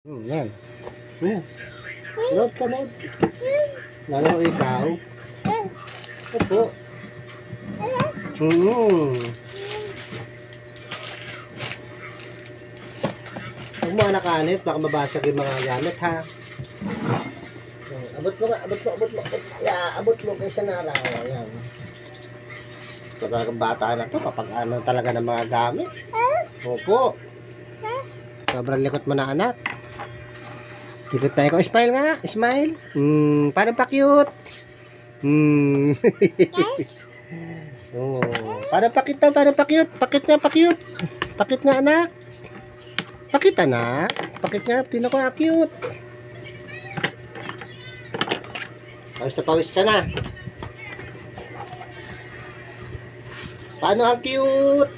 Yan. Yan. Load ka, load. Lalo ikaw. Opo. Huwag mo nakanip, baka mabasag yung mga gamit, ha? Abot mo nga, abot mo, abot mo. Abot mo kaysa naraw. Ayan. So, talagang bata na to, kapag ano talaga ng mga gamit. Opo. Sobrang likot mo na, anak. Likot tayo ko. Smile nga, smile. Parang pa-cute. Oh, parang pakit na, parang pa-cute. Pakit nga, pa-cute. Pakit nga, anak. Pakit, anak. Pakit nga, tinan ko, cute. Pawis na pawis ka na. Paano ang cute?